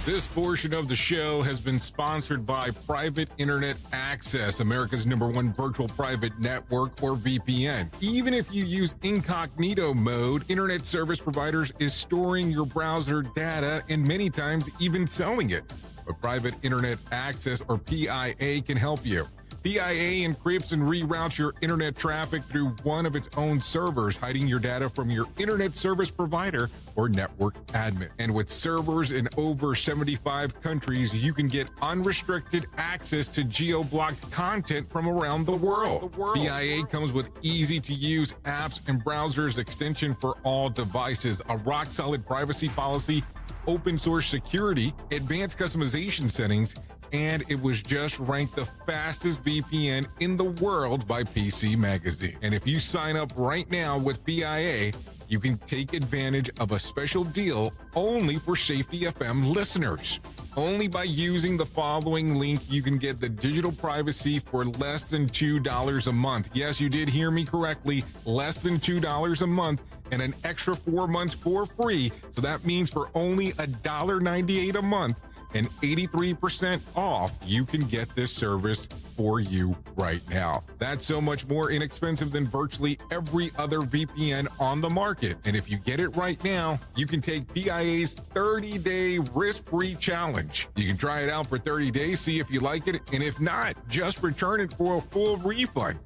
Speaker 17: This portion of the show has been sponsored by Private Internet Access, America's #1 virtual private network, or VPN. Even if you use incognito mode, internet service providers is storing your browser data and many times even selling it. But Private Internet Access, or PIA, can help you. PIA encrypts and reroutes your internet traffic through one of its own servers, hiding your data from your internet service provider or network admin. And with servers in over 75 countries, you can get unrestricted access to geo-blocked content from around the world. PIA comes with easy-to-use apps and browsers extension for all devices, a rock-solid privacy policy, open source security, advanced customization settings, and it was just ranked the fastest VPN in the world by PC Magazine. And if you sign up right now with PIA, you can take advantage of a special deal only for Safety FM listeners. Only by using the following link, you can get the digital privacy for less than $2 a month. Yes, you did hear me correctly, less than $2 a month, and an extra 4 months for free. So that means for only $1.98 a month and 83% off, you can get this service for you right now. That's so much more inexpensive than virtually every other VPN on the market. And if you get it right now, you can take PIA's 30-day risk-free challenge. You can try it out for 30 days, see if you like it, and if not, just return it for a full refund.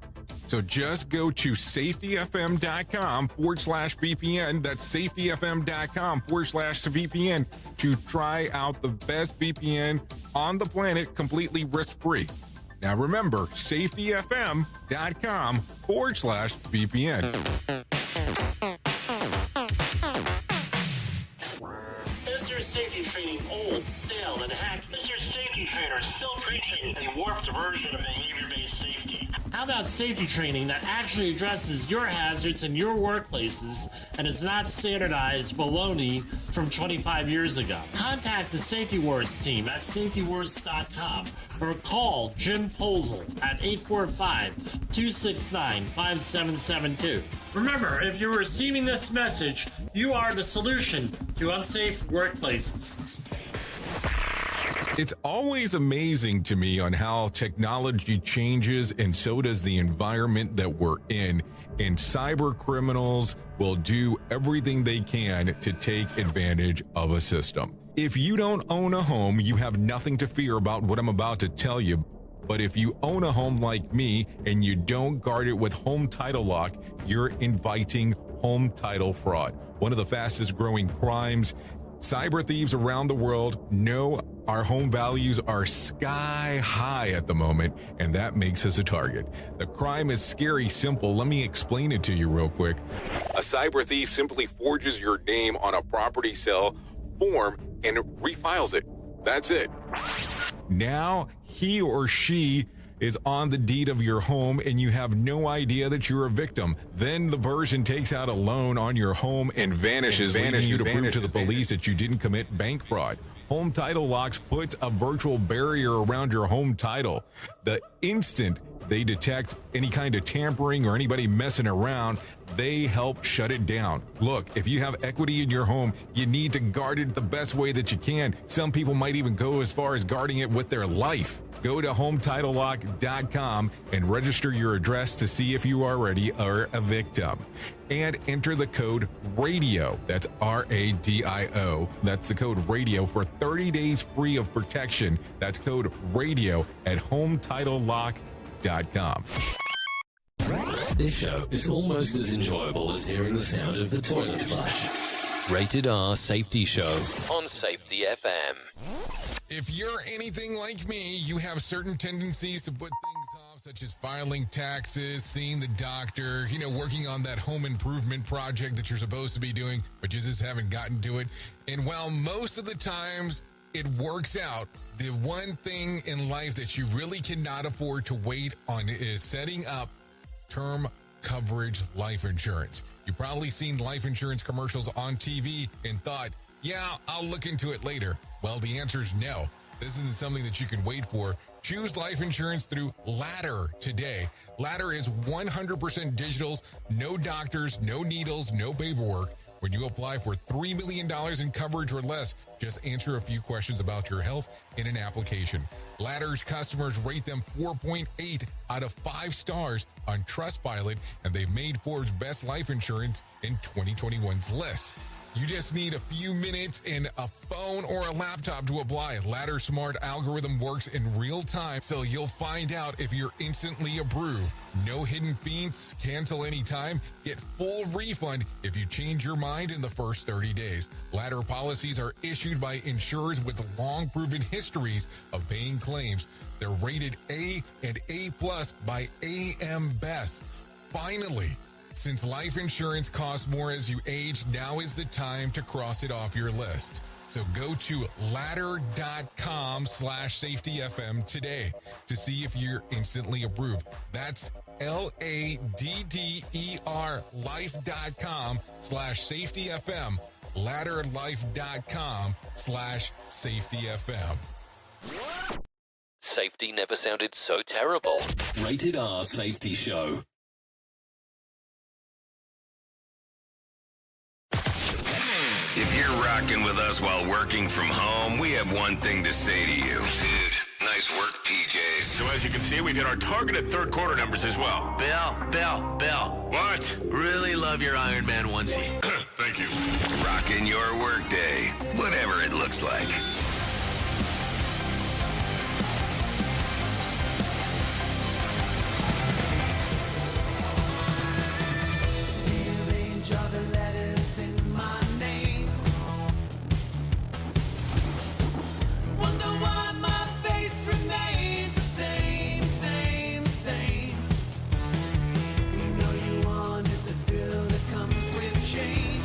Speaker 17: So just go to safetyfm.com/VPN. That's safetyfm.com/VPN to try out the best VPN on the planet completely risk-free. Now remember, safetyfm.com/VPN.
Speaker 2: This is
Speaker 18: safety training old, stale, and hacked? Is your safety trainer still preaching a warped version of behavior-based safety? How about safety training that actually addresses your hazards in your workplaces and is not standardized baloney from 25 years ago? Contact the Safety Wars team at safetywars.com or call Jim Posel at 845-269-5772. Remember, if you're receiving this message, you are the solution to unsafe workplaces.
Speaker 7: It's always amazing to me on how technology changes, and so does the environment that we're in. And cyber criminals will do everything they can to take advantage of a system. If you don't own a home, you have nothing to fear about what I'm about to tell you. But if you own a home like me and you don't guard it with home title lock, you're inviting home title fraud. One of the fastest growing crimes. Cyber thieves around the world know our home values are sky high at the moment, and that makes us a target. The crime is scary simple. Let me explain it to you real quick. A cyber thief simply forges your name on a property sale form and refiles it. That's it. Now he or she is on the deed of your home and you have no idea that you're a victim. Then the person takes out a loan on your home and vanishes, leaving you to prove to the police that you didn't commit bank fraud. Home Title Locks puts a virtual barrier around your home title. The instant they detect any kind of tampering or anybody messing around, they help shut it down. Look, if you have equity in your home, you need to guard it the best way that you can. Some people might even go as far as guarding it with their life. Go to HometitleLock.com and register your address to see if you already are a victim. And enter the code RADIO. That's RADIO. That's the code RADIO for 30 days free of protection. That's code RADIO at HometitleLock.com.
Speaker 5: This show is almost as enjoyable as hearing the sound of the toilet flush. Rated R Safety Show on Safety FM.
Speaker 17: If you're anything like me, you have certain tendencies to put things off, such as filing taxes, seeing the doctor, working on that home improvement project that you're supposed to be doing, but you just haven't gotten to it. And while most of the times it works out, the one thing in life that you really cannot afford to wait on is setting up term coverage life insurance. You've probably seen life insurance commercials on TV and thought, yeah, I'll look into it later. Well, the answer is no. This isn't something that you can wait for. Choose life insurance through Ladder today. Ladder is 100% digitals, no doctors, no needles, no paperwork. When you apply for $3 million in coverage or less, just answer a few questions about your health in an application. Ladder's customers rate them 4.8 out of 5 stars on Trustpilot, and they've made Forbes' best life insurance in 2021's list. You just need a few minutes and a phone or a laptop to apply. Ladder's smart algorithm works in real time, so you'll find out if you're instantly approved. No hidden fees, cancel anytime, get full refund if you change your mind in the first 30 days. Ladder policies are issued by insurers with long proven histories of paying claims. They're rated A and A+ by AM Best. Finally, since life insurance costs more as you age, now is the time to cross it off your list. So go to ladder.com/safetyfm today to see if you're instantly approved. That's LADDER life.com/safetyfm. Ladderlife.com/safetyfm.
Speaker 5: Safety never sounded so terrible. Rated R Safety Show.
Speaker 8: If you're rocking with us while working from home, we have one thing to say to you. Dude, nice work, PJs.
Speaker 19: So as you can see, we've hit our targeted third quarter numbers as well.
Speaker 8: Bill.
Speaker 19: What?
Speaker 8: Really love your Iron Man onesie.
Speaker 19: Thank you.
Speaker 8: Rocking your workday, whatever it looks like.
Speaker 2: Change.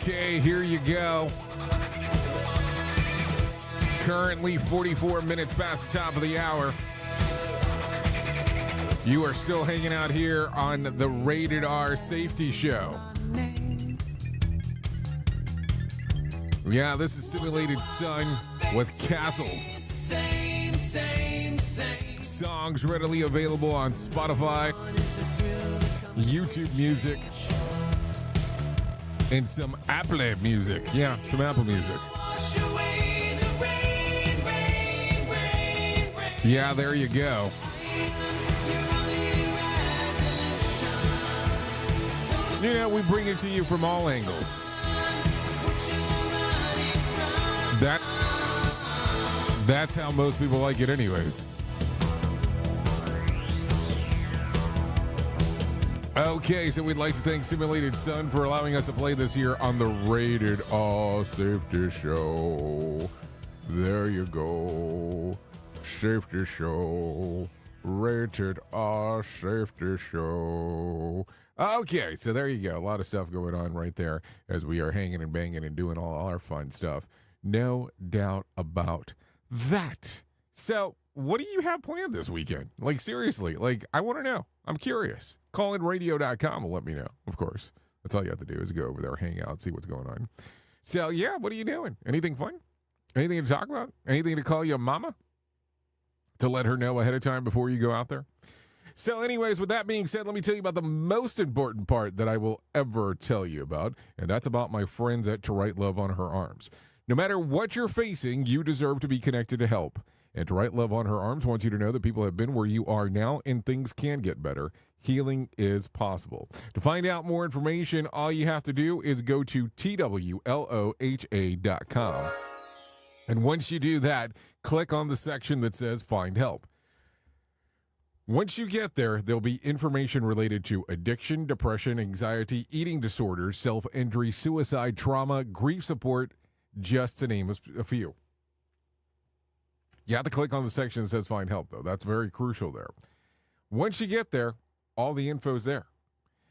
Speaker 7: Okay, here you go. Currently 44 minutes past the top of the hour. You are still hanging out here on the Rated R Safety Show. Yeah, this is Simulated Sun with Castles. Songs readily available on Spotify, YouTube Music, and some Apple Music. Yeah, some Apple Music. Yeah, there you go. You know, we bring it to you from all angles. That's how most people like it anyways. Okay, so we'd like to thank Simulated Sun for allowing us to play this here on the Rated R Safety Show. There you go. Safety Show. Rated R Safety Show. Okay, so there you go. A lot of stuff going on right there as we are hanging and banging and doing all our fun stuff. No doubt about that. So, what do you have planned this weekend? Like, seriously, like, I want to know. I'm curious. Callinradio.com will let me know, of course. That's all you have to do is go over there, hang out, see what's going on. So, yeah, what are you doing? Anything fun? Anything to talk about? Anything to call your mama? To let her know ahead of time before you go out there? So anyways, with that being said, let me tell you about the most important part that I will ever tell you about, and that's about my friends at To Write Love on Her Arms. No matter what you're facing, you deserve to be connected to help. And To Write Love on Her Arms wants you to know that people have been where you are now and things can get better. Healing is possible. To find out more information, all you have to do is go to TWLOHA.com. And once you do that, click on the section that says Find Help. Once you get there, there'll be information related to addiction, depression, anxiety, eating disorders, self-injury, suicide, trauma, grief support, just to name a few. You have to click on the section that says Find Help, though. That's very crucial there. Once you get there, all the info's there.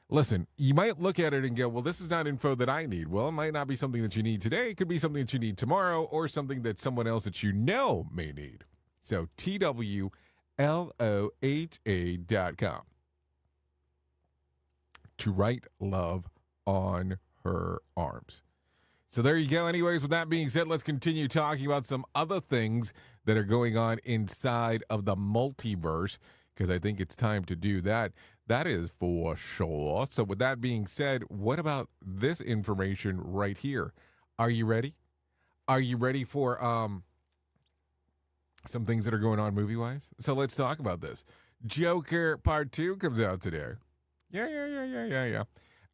Speaker 7: Listen, you might look at it and go, well, this is not info that I need. Well, it might not be something that you need today. It could be something that you need tomorrow or something that someone else that you know may need. So, TWLOHA.com. To Write Love on Her Arms. So there you go. Anyways, with that being said, let's continue talking about some other things that are going on inside of the multiverse, because I think it's time to do that. That is for sure. So with that being said, what about this information right here? Are you ready? Are you ready for some things that are going on movie-wise? So let's talk about this. Joker Part 2 comes out today. Yeah.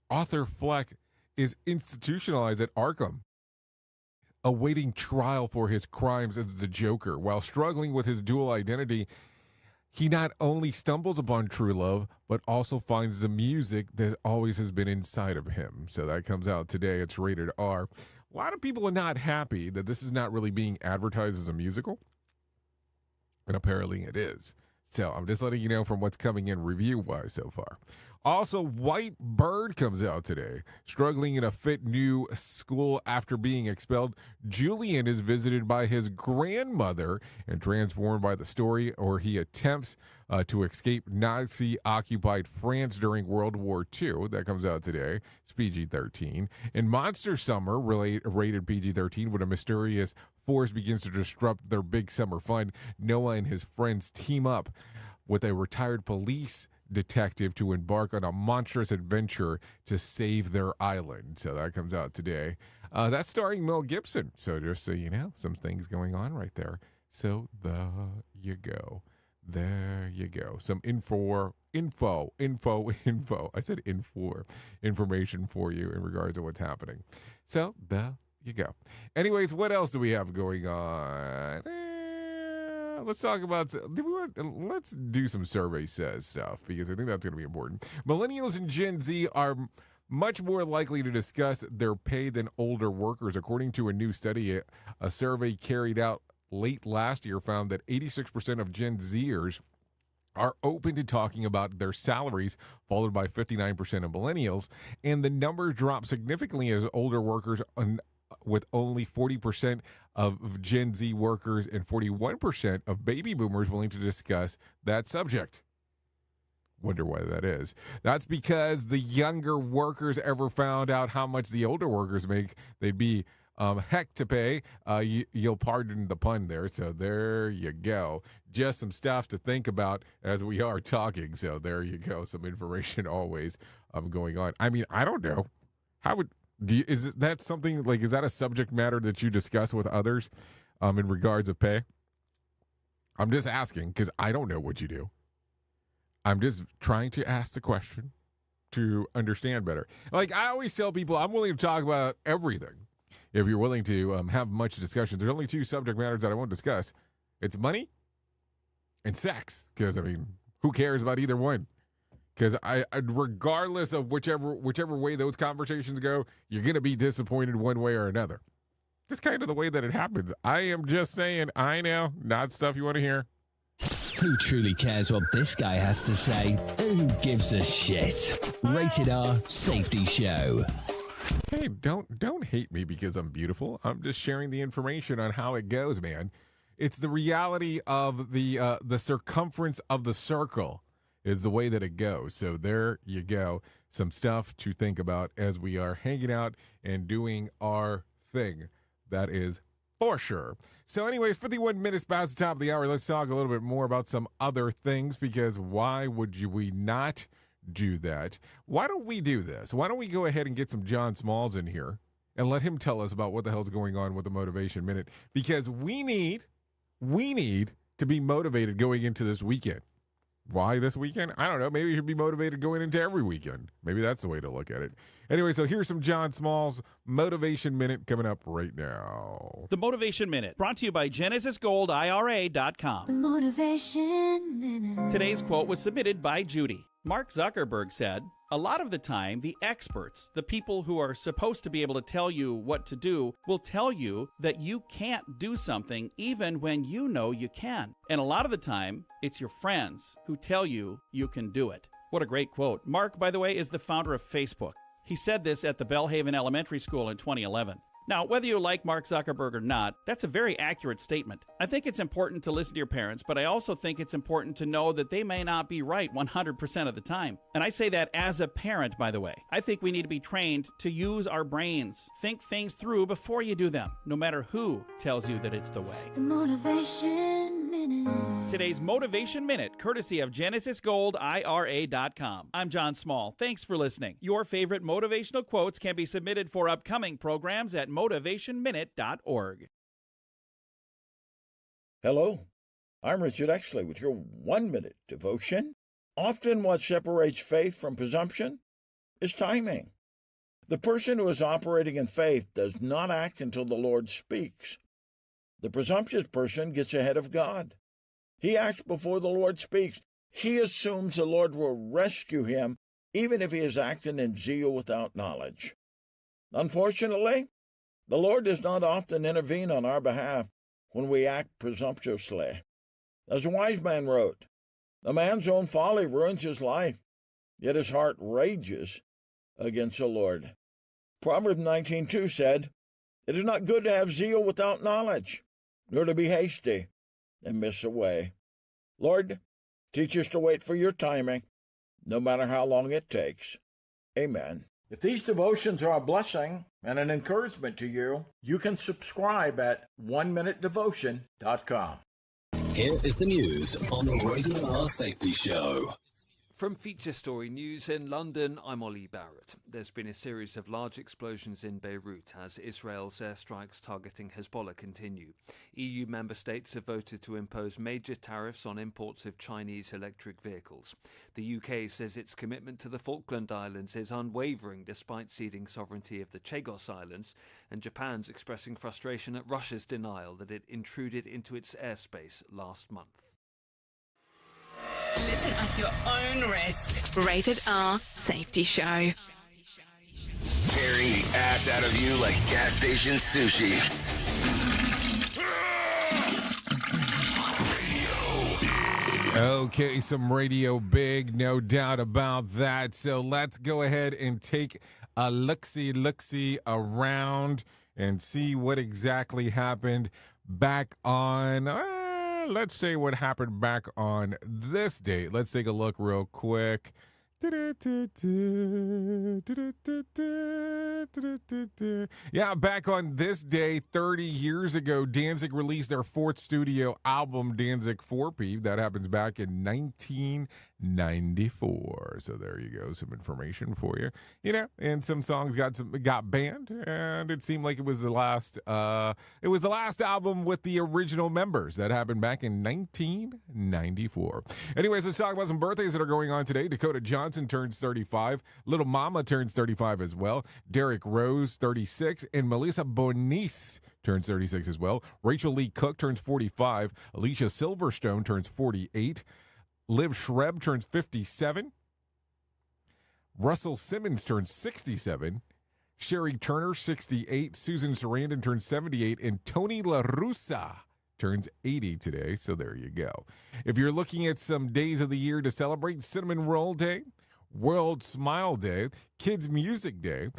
Speaker 7: Arthur Fleck is institutionalized at Arkham, awaiting trial for his crimes as the Joker. While struggling with his dual identity, he not only stumbles upon true love, but also finds the music that always has been inside of him. So that comes out today. It's rated R. A lot of people are not happy that this is not really being advertised as a musical, and apparently it is. So I'm just letting you know from what's coming in review-wise so far. Also, White Bird comes out today. Struggling in a fit new school after being expelled, Julian is visited by his grandmother and transformed by the story, or he attempts to escape Nazi-occupied France during World War II. That comes out today. It's PG-13. In Monster Summer, rated PG-13, when a mysterious force begins to disrupt their big summer fun, Noah and his friends team up with a retired police detective to embark on a monstrous adventure to save their island. So that comes out today. That's starring Mel Gibson. So just so you know, some things going on right there. So there you go. There you go. Some info. I said information for you in regards to what's happening. So there you go. Anyways, what else do we have going on? Let's talk about. Let's do some survey says stuff, because I think that's going to be important. Millennials and Gen Z are much more likely to discuss their pay than older workers, according to a new study. A survey carried out late last year found that 86% of Gen Zers are open to talking about their salaries, followed by 59% of millennials. And the numbers drop significantly as older workers, with only 40% of Gen Z workers and 41% of baby boomers willing to discuss that subject. Wonder why that is. That's because the younger workers ever found out how much the older workers make, they'd be heck to pay. You'll pardon the pun there. So there you go. Just some stuff to think about as we are talking. So there you go. Some information always going on. I mean, I don't know. How would is that something like, is that a subject matter that you discuss with others in regards of pay? I'm just asking because I don't know what you do. I'm just trying to ask the question to understand better. Like I always tell people, I'm willing to talk about everything. If you're willing to have much discussion, there's only two subject matters that I won't discuss. It's money and sex. Because, I mean, who cares about either one? Because I regardless of whichever way those conversations go, you're going to be disappointed one way or another. Just kind of the way that it happens. I am just saying, I know, not stuff you want to hear.
Speaker 10: Who truly cares what this guy has to say? Who gives a shit? Rated R Safety Show.
Speaker 7: Hey, don't hate me because I'm beautiful. I'm just sharing the information on how it goes, man. It's the reality of the circumference of the circle is the way that it goes. So there you go. Some stuff to think about as we are hanging out and doing our thing. That is for sure. So anyway, 51 minutes past the top of the hour, let's talk a little bit more about some other things, because why would we not do that? Why don't we do this? Why don't we go ahead and get some John Smalls in here and let him tell us about what the hell's going on with the Motivation Minute, because we need to be motivated going into this weekend. Why this weekend? I don't know. Maybe you should be motivated going into every weekend. Maybe that's the way to look at it. Anyway, so here's some John Smalls Motivation Minute coming up right now.
Speaker 20: The Motivation Minute, brought to you by GenesisGoldIRA.com.
Speaker 2: The Motivation Minute.
Speaker 20: Today's quote was submitted by Judy. Mark Zuckerberg said, "A lot of the time, the experts, the people who are supposed to be able to tell you what to do, will tell you that you can't do something even when you know you can. And a lot of the time, it's your friends who tell you you can do it." What a great quote. Mark, by the way, is the founder of Facebook. He said this at the Bellhaven Elementary School in 2011. Now, whether you like Mark Zuckerberg or not, that's a very accurate statement. I think it's important to listen to your parents, but I also think it's important to know that they may not be right 100% of the time. And I say that as a parent, by the way. I think we need to be trained to use our brains. Think things through before you do them, no matter who tells you that it's the way.
Speaker 2: The Motivation Minute.
Speaker 20: Today's Motivation Minute, courtesy of GenesisGoldIRA.com. I'm John Small. Thanks for listening. Your favorite motivational quotes can be submitted for upcoming programs at motivationminute.org.
Speaker 21: Hello, I'm Richard Exley with your 1-minute devotion. Often what separates faith from presumption is timing. The person who is operating in faith does not act until the Lord speaks. The presumptuous person gets ahead of God. He acts before the Lord speaks. He assumes the Lord will rescue him, even if he is acting in zeal without knowledge. Unfortunately, the Lord does not often intervene on our behalf when we act presumptuously. As a wise man wrote, "A man's own folly ruins his life, yet his heart rages against the Lord." Proverbs 19:2 said, "It is not good to have zeal without knowledge, nor to be hasty and miss a way." Lord, teach us to wait for your timing, no matter how long it takes. Amen. If these devotions are a blessing and an encouragement to you, you can subscribe at oneminutedevotion.com.
Speaker 5: Here is the news on the Rated R Safety Show.
Speaker 11: From Feature Story News in London, I'm Ollie Barrett. There's been a series of large explosions in Beirut as Israel's airstrikes targeting Hezbollah continue. EU member states have voted to impose major tariffs on imports of Chinese electric vehicles. The UK says its commitment to the Falkland Islands is unwavering despite ceding sovereignty of the Chagos Islands, and Japan's expressing frustration at Russia's denial that it intruded into its airspace last month.
Speaker 1: Listen at your own risk. Rated R Safety Show.
Speaker 8: Tearing the ass out of you like gas station sushi.
Speaker 7: Okay, some Radio Big, no doubt about that. So let's go ahead and take a look-see around and see what exactly happened back on, let's say what happened back on this date. Let's take a look real quick. Yeah, back on this day 30 years ago, Danzig released their fourth studio album, Danzig 4P. That happens back in 1994. So there you go, some information for you. You know, and some songs got banned, and it seemed like it was the last album with the original members. That happened back in 1994. Anyways, let's talk about some birthdays that are going on today. Dakota Johnson turns 35. Little Mama turns 35 as well. Derek Rose, 36. And Melissa Bonis turns 36 as well. Rachel Lee Cook turns 45. Alicia Silverstone turns 48. Liv Shreb turns 57. Russell Simmons turns 67. Sherry Turner, 68. Susan Sarandon turns 78. And Tony La Russa turns 80 today, so there you go. If you're looking at some days of the year to celebrate, Cinnamon Roll Day, World Smile Day, Kids Music Day,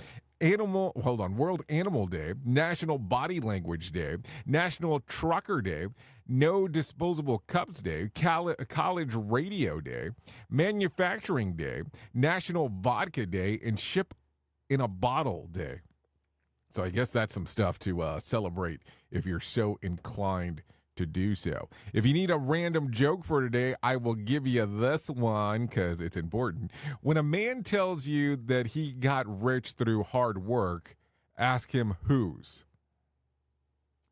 Speaker 7: World Animal Day, National Body Language Day, National Trucker Day, No Disposable Cups Day, College Radio Day, Manufacturing Day, National Vodka Day, and Ship in a Bottle Day. So I guess that's some stuff to celebrate if you're so inclined to do so. If you need a random joke for today, I will give you this one because it's important. When a man tells you that he got rich through hard work, ask him whose.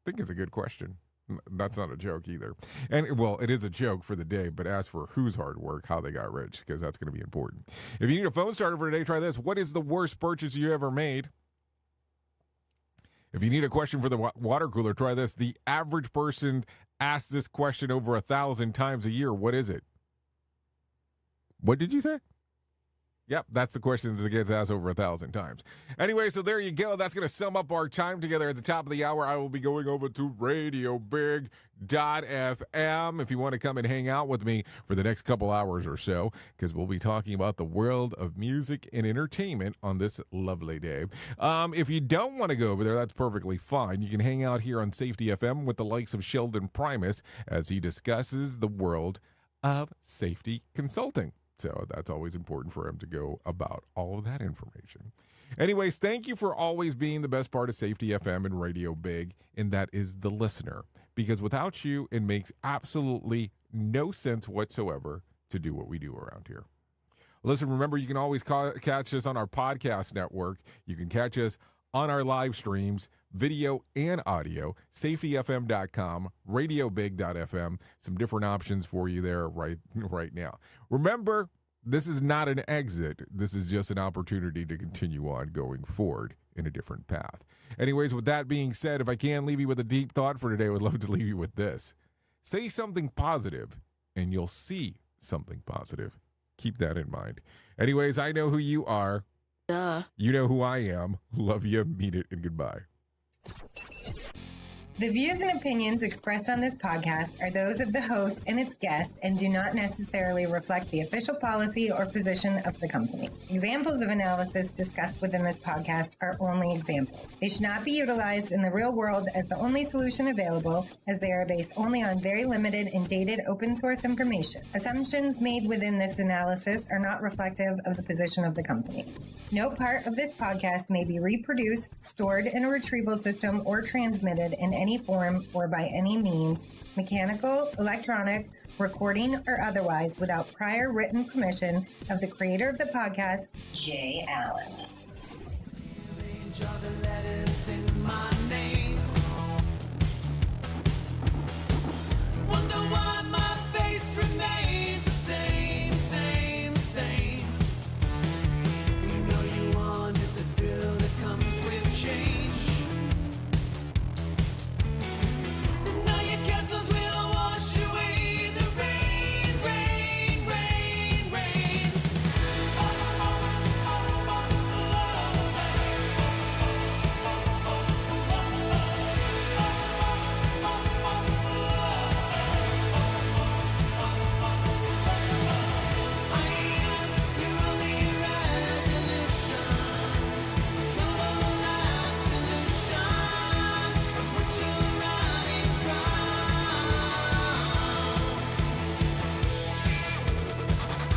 Speaker 7: I think it's a good question. That's not a joke either. And, well, it is a joke for the day, but ask for whose hard work, how they got rich, because that's going to be important. If you need a phone starter for today, try this. What is the worst purchase you ever made? If you need a question for the water cooler, try this. The average person asks this question over 1,000 times a year. What is it? What did you say? Yep, that's the question that gets asked over 1,000 times. Anyway, so there you go. That's going to sum up our time together. At the top of the hour, I will be going over to RadioBig.fm if you want to come and hang out with me for the next couple hours or so, because we'll be talking about the world of music and entertainment on this lovely day. If you don't want to go over there, that's perfectly fine. You can hang out here on Safety FM with the likes of Sheldon Primus as he discusses the world of safety consulting. So that's always important for him to go about all of that information. Anyways, thank you for always being the best part of Safety FM and Radio Big, and that is the listener. Because without you, it makes absolutely no sense whatsoever to do what we do around here. Listen, remember, you can always catch us on our podcast network. You can catch us on our live streams, video and audio, safetyfm.com, radiobig.fm, some different options for you there right now. Remember, this is not an exit. This is just an opportunity to continue on going forward in a different path. Anyways, with that being said, if I can leave you with a deep thought for today, I would love to leave you with this. Say something positive, and you'll see something positive. Keep that in mind. Anyways, I know who you are. Duh. You know who I am. Love you, mean it, and goodbye.
Speaker 3: The views and opinions expressed on this podcast are those of the host and its guest and do not necessarily reflect the official policy or position of the company. Examples of analysis discussed within this podcast are only examples. They should not be utilized in the real world as the only solution available, as they are based only on very limited and dated open source information. Assumptions made within this analysis are not reflective of the position of the company. No part of this podcast may be reproduced, stored in a retrieval system, or transmitted in any form or by any means, mechanical, electronic, recording, or otherwise, without prior written permission of the creator of the podcast, Jay Allen.
Speaker 2: Arrange all the letters in my